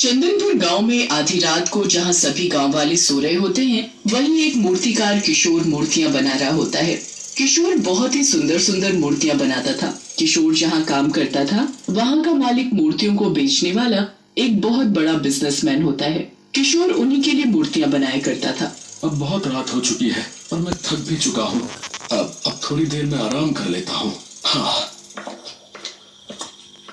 चंदनपुर गांव में आधी रात को जहां सभी गांव वाले सो रहे होते हैं, वहीं एक मूर्तिकार किशोर मूर्तियां बना रहा होता है। किशोर बहुत ही सुंदर सुंदर मूर्तियां बनाता था। किशोर जहां काम करता था, वहां का मालिक मूर्तियों को बेचने वाला एक बहुत बड़ा बिजनेसमैन होता है। किशोर उन्हीं के लिए मूर्तियां बनाया करता था। अब बहुत रात हो चुकी है और मैं थक भी चुका हूँ। अब थोड़ी देर में आराम कर लेता हूँ। हाँ।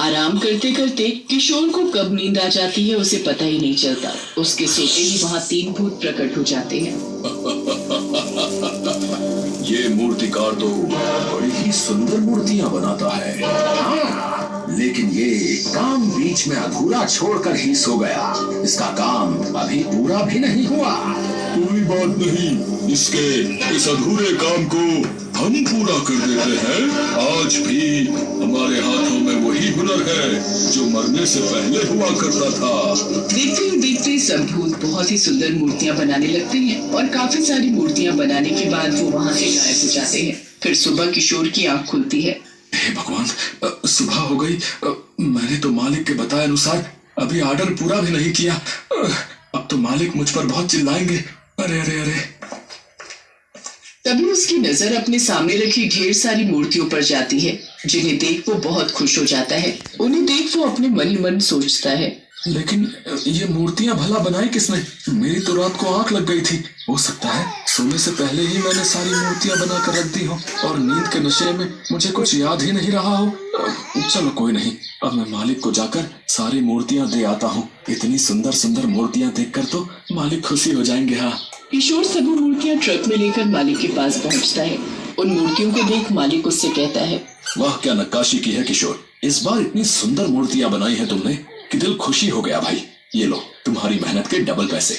आराम करते करते किशोर को कब नींद आ जाती है उसे पता ही नहीं चलता। उसके सोते ही वहाँ 3 भूत प्रकट हो जाते हैं। ये मूर्तिकार तो बड़ी ही सुंदर मूर्तियाँ बनाता है। हाँ, लेकिन ये काम बीच में अधूरा छोड़कर ही सो गया। इसका काम अभी पूरा भी नहीं हुआ। कोई बात नहीं, इसके इस अधूरे काम को हम पूरा कर देते हैं। आज भी हमारे हाथों में वही हुनर है जो मरने से पहले हुआ करता था। देखते ही देखते सब भूत बहुत ही सुंदर मूर्तियां बनाने लगते हैं और काफी सारी मूर्तियां बनाने के बाद वो वहाँ से गायब हो जाते हैं। फिर सुबह किशोर की आंख खुलती है। हे भगवान, सुबह हो गई। मैंने तो मालिक के बताए अनुसार अभी ऑर्डर पूरा भी नहीं किया। अब तो मालिक मुझ पर बहुत चिल्लाएंगे। अरे अरे अरे। तभी उसकी नजर अपने सामने रखी ढेर सारी मूर्तियों पर जाती है, जिन्हें देख वो बहुत खुश हो जाता है। उन्हें देख वो अपने मन ही मन सोचता है, लेकिन ये मूर्तियां भला बनाई किसने? मेरी तो रात को आंख लग गई थी। हो सकता है सोने से पहले ही मैंने सारी मूर्तियां बनाकर रख दी हो और नींद के नशे में मुझे कुछ याद ही नहीं रहा हो। चलो कोई नहीं, अब मैं मालिक को जाकर सारी मूर्तियां दे आता हूँ। इतनी सुंदर सुंदर मूर्तियां देखकर तो मालिक खुशी हो जाएंगे। हाँ। किशोर सभी मूर्तियां ट्रक में लेकर मालिक के पास पहुंचता है। उन मूर्तियों को देख मालिक उससे कहता है, वाह क्या नक्काशी की है किशोर। इस बार इतनी सुंदर मूर्तियां बनाई है तुमने कि दिल खुशी हो गया भाई। ये लो तुम्हारी मेहनत के डबल पैसे।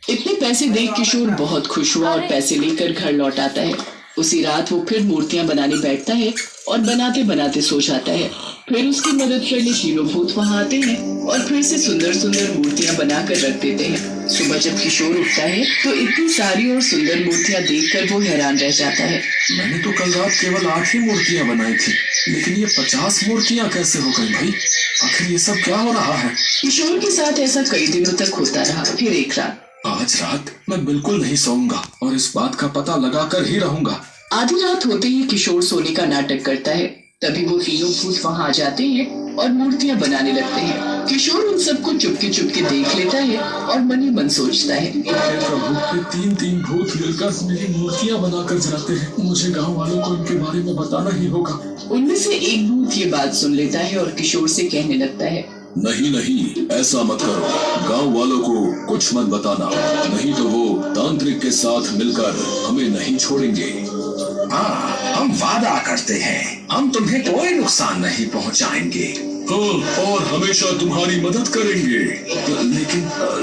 इतने पैसे देख किशोर बहुत खुश हुआ और पैसे लेकर घर लौट आता है। उसी रात वो फिर मूर्तियां बनाने बैठता है और बनाते बनाते सो जाता है। फिर उसकी मदद करने तीनों भूत वहां आते हैं और फिर से सुंदर सुंदर मूर्तियां बनाकर रख देते हैं। सुबह जब किशोर उठता है तो इतनी सारी और सुंदर मूर्तियां देखकर वो हैरान रह जाता है। मैंने तो कल रात केवल 8 ही मूर्तियां बनाई थी, लेकिन ये 50 मूर्तियां कैसे हो गई भाई? आखिर ये सब क्या हो रहा है? किशोर के साथ ऐसा कई दिनों तक होता रहा। फिर एक रात, आज रात मैं बिल्कुल नहीं सोऊंगा और इस बात का पता लगाकर ही रहूंगा। आधी रात होते ही किशोर सोने का नाटक करता है। तभी वो तीनों भूत वहां आ जाते हैं और मूर्तियां बनाने लगते हैं। किशोर उन सबको चुपके चुपके देख लेता है और मन ही मन सोचता है, प्रभु, ये 3 भूत मिलकर मेरी मूर्तियां बनाकर जलाते हैं। मुझे गांव वालों को इनके बारे में बताना ही होगा। उनमें से एक भूत ये बात सुन लेता है और किशोर से कहने लगता है, नहीं नहीं, ऐसा मत करो। गांव वालों को कुछ मत बताना, नहीं तो वो तांत्रिक के साथ मिलकर हमें नहीं छोड़ेंगे। हाँ, हम वादा करते हैं, हम तुम्हें कोई नुकसान नहीं पहुंचाएंगे। हाँ, और हमेशा तुम्हारी मदद करेंगे।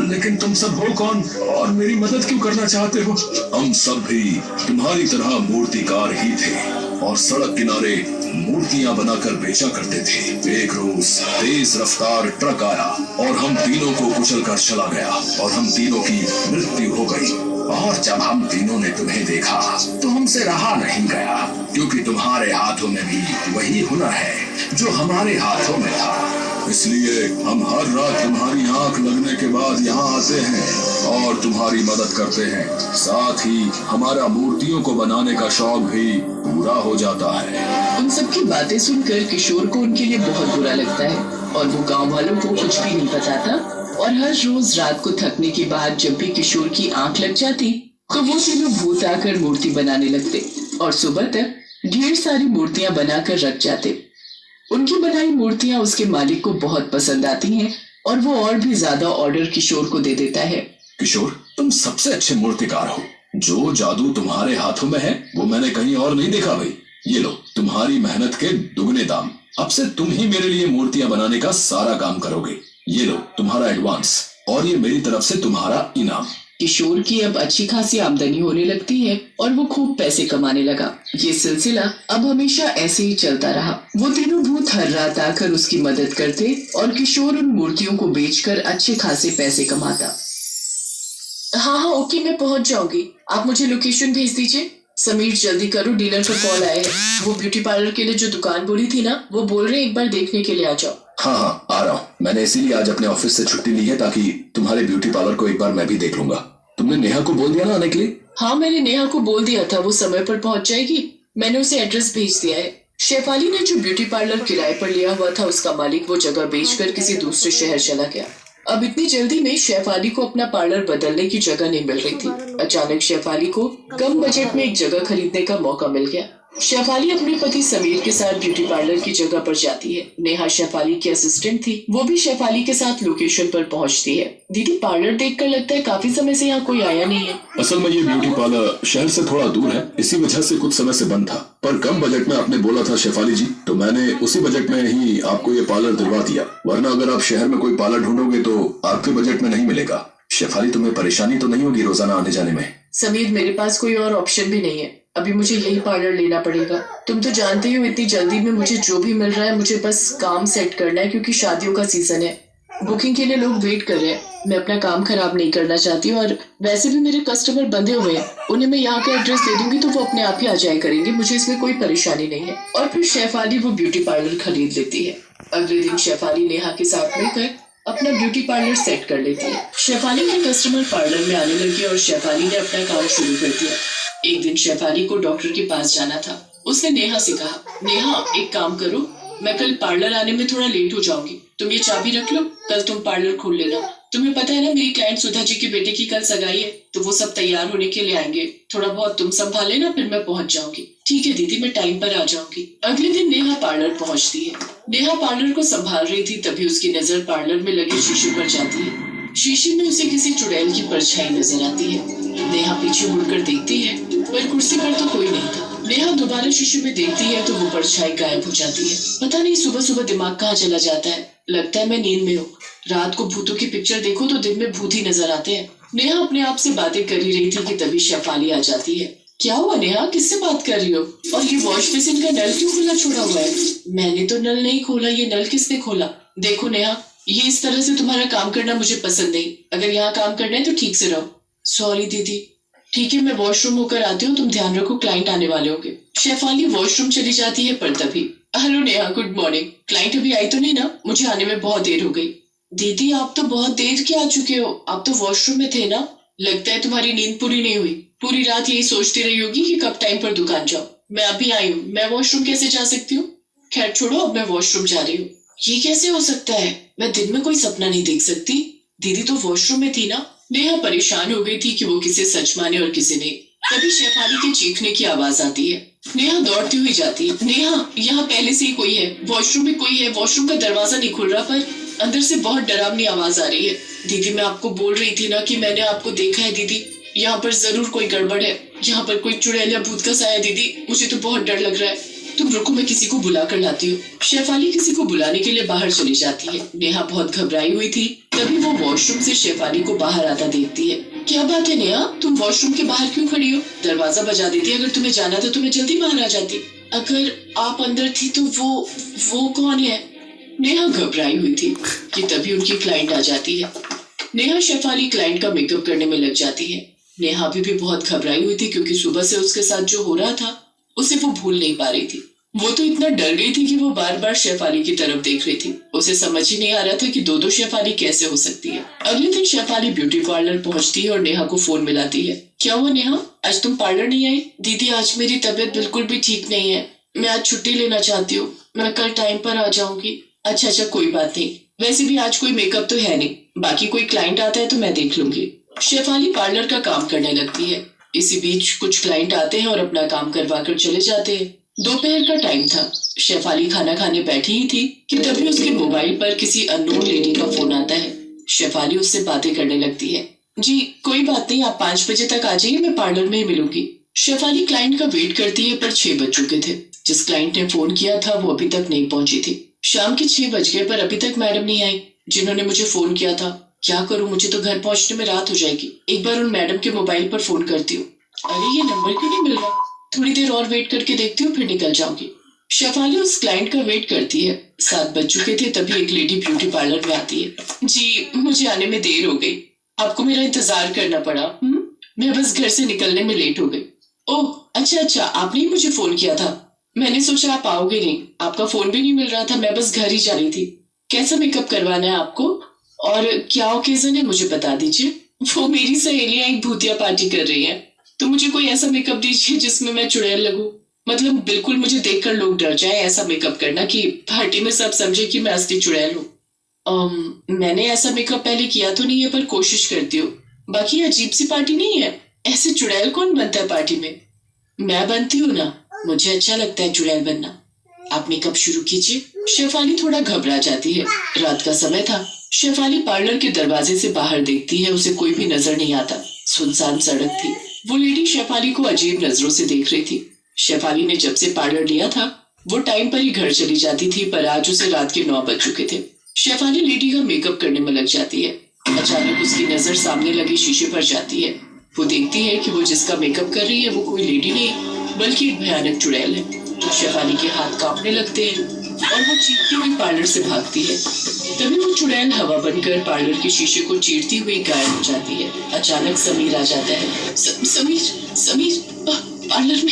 लेकिन तुम सब हो कौन और मेरी मदद क्यों करना चाहते हो? हम सब भी तुम्हारी तरह मूर्तिकार ही थे और सड़क किनारे मूर्तियां बनाकर बेचा करते थे। एक रोज तेज रफ्तार ट्रक आया और हम तीनों को कुचल कर चला गया और हम तीनों की मृत्यु हो गई। और जब हम तीनों ने तुम्हें देखा तो हमसे रहा नहीं गया, क्योंकि तुम्हारे हाथों में भी वही हुनर है जो हमारे हाथों में था। इसलिए हम हर रात तुम्हारी आंख लगने के बाद यहाँ आते हैं और तुम्हारी मदद करते हैं। साथ ही हमारा मूर्तियों को बनाने का शौक भी पूरा हो जाता है। उन सब की बातें सुनकर किशोर को उनके लिए बहुत बुरा लगता है और वो गांव वालों को कुछ भी नहीं बताता। और हर रोज रात को थकने के बाद जब भी किशोर की आंख लग जाती तो वो तीनों भूत आकर मूर्ति बनाने लगते और सुबह तक ढेर सारी मूर्तियां बनाकर रख जाते। उनकी बनाई मूर्तियां उसके मालिक को बहुत पसंद आती हैं और वो और भी ज्यादा ऑर्डर किशोर को दे देता है। किशोर, तुम सबसे अच्छे मूर्तिकार हो। जो जादू तुम्हारे हाथों में है वो मैंने कहीं और नहीं देखा भाई। ये लो तुम्हारी मेहनत के दुगने दाम। अब से तुम ही मेरे लिए मूर्तियां बनाने का सारा काम करोगे। ये लो तुम्हारा एडवांस और ये मेरी तरफ से तुम्हारा इनाम। किशोर की अब अच्छी खासी आमदनी होने लगती है और वो खूब पैसे कमाने लगा। ये सिलसिला अब हमेशा ऐसे ही चलता रहा। वो तीनों भूत हर रात आकर उसकी मदद करते और किशोर उन मूर्तियों को बेचकर अच्छे खासे पैसे कमाता। हाँ हाँ ओके, मैं पहुंच जाऊंगी। आप मुझे लोकेशन भेज दीजिए। समीर जल्दी करो, डीलर का कॉल आया है। वो ब्यूटी पार्लर के लिए जो दुकान बोली थी ना, वो बोल रहे एक बार देखने के लिए आ जाओ। हाँ हाँ, आ रहा हूँ। मैंने इसीलिए आज अपने ऑफिस से छुट्टी ली है ताकि तुम्हारे ब्यूटी पार्लर को एक बार मैं भी देख लूंगा। तुमने नेहा को बोल दिया ना आने के लिए? हाँ, मैंने नेहा को बोल दिया था, वो समय पर पहुंच जाएगी। मैंने उसे एड्रेस भेज दिया है। शेफाली ने जो ब्यूटी पार्लर किराए पर लिया हुआ था, उसका मालिक वो जगह बेचकर किसी दूसरे शहर चला गया। अब इतनी जल्दी में शेफाली को अपना पार्लर बदलने की जगह नहीं मिल रही थी। अचानक शेफाली को कम बजट में एक जगह खरीदने का मौका मिल गया। शेफाली अपने पति समीर के साथ ब्यूटी पार्लर की जगह पर जाती है। नेहा शेफाली की असिस्टेंट थी, वो भी शेफाली के साथ लोकेशन पर पहुंचती है। दीदी, पार्लर देखकर लगता है काफी समय से यहाँ कोई आया नहीं है। असल में ये ब्यूटी पार्लर शहर से थोड़ा दूर है, इसी वजह से कुछ समय से बंद था। पर कम बजट में आपने बोला था शेफाली जी, तो मैंने उसी बजट में ही आपको ये पार्लर दिलवा दिया। वरना अगर आप शहर में कोई पार्लर ढूंढोगे तो आपके बजट में नहीं मिलेगा। शेफाली, तुम्हें परेशानी तो नहीं होगी रोजाना आने जाने में? समीर, मेरे पास कोई और ऑप्शन भी नहीं है। अभी मुझे यही पार्लर लेना पड़ेगा। तुम तो जानते हो इतनी जल्दी में मुझे जो भी मिल रहा है, मुझे बस काम सेट करना है, क्योंकि शादियों का सीजन है। बुकिंग के लिए लोग वेट कर रहे हैं। मैं अपना काम खराब नहीं करना चाहती हूँ, और वैसे भी मेरे कस्टमर बंधे हुए हैं। उन्हें मैं यहाँ का एड्रेस दे दूंगी तो वो अपने आप ही आ जाया करेंगे। मुझे इसमें कोई परेशानी नहीं है। और फिर शेफाली वो ब्यूटी पार्लर खरीद लेती है। अगले दिन शेफाली नेहा के साथ मिलकर अपना ब्यूटी पार्लर सेट कर लेती है। शेफाली के कस्टमर पार्लर में आने लगे और शेफाली ने अपना काम शुरू कर दिया। एक दिन शेफाली को डॉक्टर के पास जाना था। उसने नेहा से कहा, नेहा एक काम करो, मैं कल पार्लर आने में थोड़ा लेट हो जाऊंगी, तुम ये चाबी रख लो, कल तुम पार्लर खोल लेना। तुम्हें पता है ना, मेरी क्लाइंट सुधा जी के बेटे की कल सगाई है, तो वो सब तैयार होने के लिए आएंगे। थोड़ा बहुत तुम संभाल लेना, फिर मैं पहुंच जाऊंगी। ठीक है दीदी, मैं टाइम पर आ जाऊंगी। अगले दिन नेहा पार्लर पहुंचती है। नेहा पार्लर को संभाल रही थी, तभी उसकी नजर पार्लर में लगे शीशे पर जाती है। शीशे में उसे किसी चुड़ैल की परछाई नजर आती है। नेहा पीछे मुड़कर देखती है, पर कुर्सी पर तो कोई नहीं था। नेहा दोबारा शीशे में देखती है तो वो परछाई गायब हो जाती है। पता नहीं सुबह सुबह दिमाग कहाँ चला जाता है। लगता है मैं नींद में हूँ। रात को भूतों की पिक्चर देखो तो दिन में भूत ही नजर आते हैं। नेहा अपने आप से बातें कर ही रही थी कि तभी शेफाली आ जाती है। क्या हुआ नेहा, किससे बात कर रही हो? और ये वॉश बेसिन का नल क्यों खुला छोड़ा हुआ है? मैंने तो नल नहीं खोला, ये नल किसने खोला? देखो नेहा, ये इस तरह से तुम्हारा काम करना मुझे पसंद नहीं। अगर यहाँ काम करना है तो ठीक से रहो। सॉरी दीदी। ठीक है, मैं वॉशरूम होकर आती हूँ, तुम ध्यान रखो, क्लाइंट आने वाले होंगे। शेफाली वॉशरूम चली जाती है, पर तभी, hello Neha, good morning. Client अभी आई तो नहीं ना? मुझे आने में बहुत देर हो गई। दीदी, आप तो बहुत देर के आ चुके हो, आप तो वॉशरूम में थे ना? लगता है तुम्हारी नींद पूरी नहीं हुई। पूरी रात यही सोचती रही होगी कि कब टाइम पर दुकान जाओ। मैं अभी आई हूँ, मैं वॉशरूम कैसे जा सकती हूँ? खैर छोड़ो, अब मैं वॉशरूम जा रही हूँ। ये कैसे हो सकता है? मैं दिन में कोई सपना नहीं देख सकती। दीदी तो वॉशरूम में थी ना? नेहा परेशान हो गई थी कि वो किसे सच माने और किसे नहीं। तभी शेफाली के चीखने की आवाज आती है। नेहा दौड़ती हुई जाती है। नेहा, यहाँ पहले से ही कोई है, वॉशरूम में कोई है, वॉशरूम का दरवाजा नहीं खुल रहा, पर अंदर से बहुत डरावनी आवाज आ रही है। दीदी, मैं आपको बोल रही थी ना कि मैंने आपको देखा है। दीदी, यहाँ पर जरूर कोई गड़बड़ है, यहाँ पर कोई चुड़ैल या भूत का साया। दीदी, मुझे तो बहुत डर लग रहा है। तुम रुको, मैं किसी को बुला कर लाती हूँ। शेफाली किसी को बुलाने के लिए बाहर चली जाती है। नेहा बहुत घबराई हुई थी। तभी वो वॉशरूम से शेफाली को बाहर आता देखती है। क्या बात है नेहा, तुम वॉशरूम के बाहर क्यों खड़ी हो? दरवाजा बजा देती, अगर तुम्हें जाना था तो मैं जल्दी बाहर आ जाती। अगर आप अंदर थी तो वो कौन है? नेहा घबराई हुई थी कि तभी उनकी क्लाइंट आ जाती है। नेहा शेफाली क्लाइंट का मेकअप करने में लग जाती है। नेहा अभी भी बहुत घबराई हुई थी, क्योंकि सुबह से उसके साथ जो हो रहा था उसे वो भूल नहीं पा रही थी। वो तो इतना डर गई थी कि वो बार बार शेफाली की तरफ देख रही थी। उसे समझ ही नहीं आ रहा था कि दो शेफाली कैसे हो सकती है। अगले दिन शेफाली ब्यूटी पार्लर पहुंचती है और नेहा को फोन मिलाती है। क्या हुआ नेहा, आज तुम पार्लर नहीं आई? दीदी, आज मेरी तबीयत बिल्कुल भी ठीक नहीं है, मैं आज छुट्टी लेना चाहती हूँ, मैं कल टाइम पर आ जाऊंगी। अच्छा, कोई बात नहीं, वैसे भी आज कोई मेकअप तो है नहीं, बाकी कोई क्लाइंट आता है तो मैं देख लूंगी। शेफाली पार्लर का काम करने लगती है। इसी बीच कुछ क्लाइंट आते हैं और अपना काम करवा कर चले जाते हैं। दोपहर का टाइम था। शेफाली खाना खाने बैठी ही थी कि तभी उसके मोबाइल पर किसी अननोन लेडी का फोन आता है। शेफाली उससे बातें करने लगती है। जी कोई बात नहीं, आप 5 बजे तक आ जाइए, मैं पार्लर में ही मिलूंगी। शेफाली क्लाइंट का वेट करती है, पर 6 बज चुके थे। जिस क्लाइंट ने फोन किया था वो अभी तक नहीं पहुंची थी। शाम के 6 बज गए, पर अभी तक मैडम नहीं आई जिन्होंने मुझे फोन किया था। क्या करूं, मुझे तो घर पहुंचने में रात हो जाएगी। एक बार उन मैडम के मोबाइल पर फोन करती हूँ। अरे ये नंबर क्यों नहीं मिल रहा? थोड़ी देर और वेट करके देखती हूँ, फिर निकल जाऊंगी। शेफाली उस क्लाइंट का वेट करती है। 7 बज चुके थे, तभी एक लेडी ब्यूटी पार्लर में आती है। जी मुझे आने में देर हो गई, आपको मेरा इंतजार करना पड़ा। मैं बस घर से निकलने में लेट हो गई। ओह अच्छा, आपने ही मुझे फोन किया था। मैंने सोचा आप आओगे नहीं, आपका फोन भी नहीं मिल रहा था, मैं बस घर ही जा रही थी। कैसा मेकअप करवाना है आपको और क्या ओकेजन है, मुझे बता दीजिए। वो मेरी सहेलियां एक भूतिया पार्टी कर रही हैं, तो मुझे कोई ऐसा मेकअप दीजिए जिसमें मैं चुड़ैल लगूं। मतलब बिल्कुल मुझे देखकर लोग डर जाए, ऐसा मेकअप करना कि पार्टी में सब समझे कि मैं असली चुड़ैल हूँ। मैंने ऐसा मेकअप पहले किया तो नहीं है, पर कोशिश करती हूँ। बाकी अजीब सी पार्टी नहीं है, ऐसे चुड़ैल कौन बनता है पार्टी में? मैं बनती हूँ ना, मुझे अच्छा लगता है चुड़ैल बनना। आप मेकअप शुरू कीजिए। शेफाली थोड़ा घबरा जाती है। रात का समय था। शेफाली पार्लर के दरवाजे से बाहर देखती है, उसे कोई भी नजर नहीं आता। सुनसान सड़क थी। वो लेडी शेफाली को अजीब नजरों से देख रही थी। शेफाली ने जब से पार्लर लिया था वो टाइम पर ही घर चली जाती थी, पर आज उसे रात के 9 बज चुके थे। शेफाली लेडी का मेकअप करने में लग जाती है। अचानक उसकी नजर सामने लगे शीशे पर जाती है। वो देखती है कि वो जिसका मेकअप कर रही है वो कोई लेडी नहीं बल्कि एक भयानक चुड़ैल है। शेफाली के हाथ कांपने लगते हैं और वो चीखती हुई पार्लर से भागती है। तभी वो चुड़ैल हवा बनकर पार्लर के शीशे को चीरती हुई गायब हो जाती है। अचानक समीर आ जाता है। समीर समीर पार्लर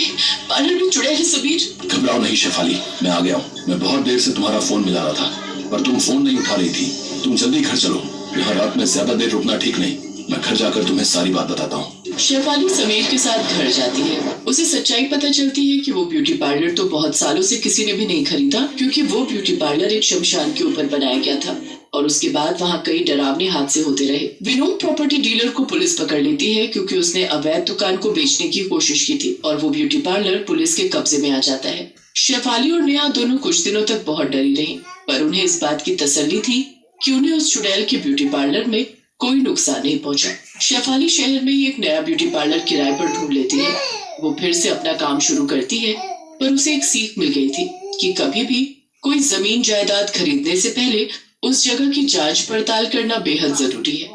में चुड़ैल है। समीर घबराओ नहीं शेफाली, मैं आ गया हूँ। मैं बहुत देर से तुम्हारा फोन मिला रहा था पर तुम फोन नहीं उठा रही थी। तुम जल्दी घर चलो, यहाँ रात में ज्यादा देर रुकना ठीक नहीं। मैं घर जाकर तुम्हें सारी बात बताता हूँ। शेफाली समीर के साथ घर जाती है। उसे सच्चाई पता चलती है कि वो ब्यूटी पार्लर तो बहुत सालों से किसी ने भी नहीं खरीदा, क्योंकि वो ब्यूटी पार्लर एक शमशान के ऊपर बनाया गया था और उसके बाद वहाँ कई डरावने हादसे होते रहे। विनोद प्रॉपर्टी डीलर को पुलिस पकड़ लेती है क्योंकि उसने अवैध दुकान को बेचने की कोशिश की थी और वो ब्यूटी पार्लर पुलिस के कब्जे में आ जाता है। शेफाली और नेहा दोनों कुछ दिनों तक बहुत डरी रही, पर उन्हें इस बात की तसल्ली थी कि उन्हें उस चुड़ैल के ब्यूटी पार्लर में कोई नुकसान नहीं पहुंचा। शेफाली शहर में ही एक नया ब्यूटी पार्लर किराए पर ढूंढ लेती है। वो फिर से अपना काम शुरू करती है, पर उसे एक सीख मिल गई थी कि कभी भी कोई जमीन जायदाद खरीदने से पहले उस जगह की जांच पड़ताल करना बेहद जरूरी है।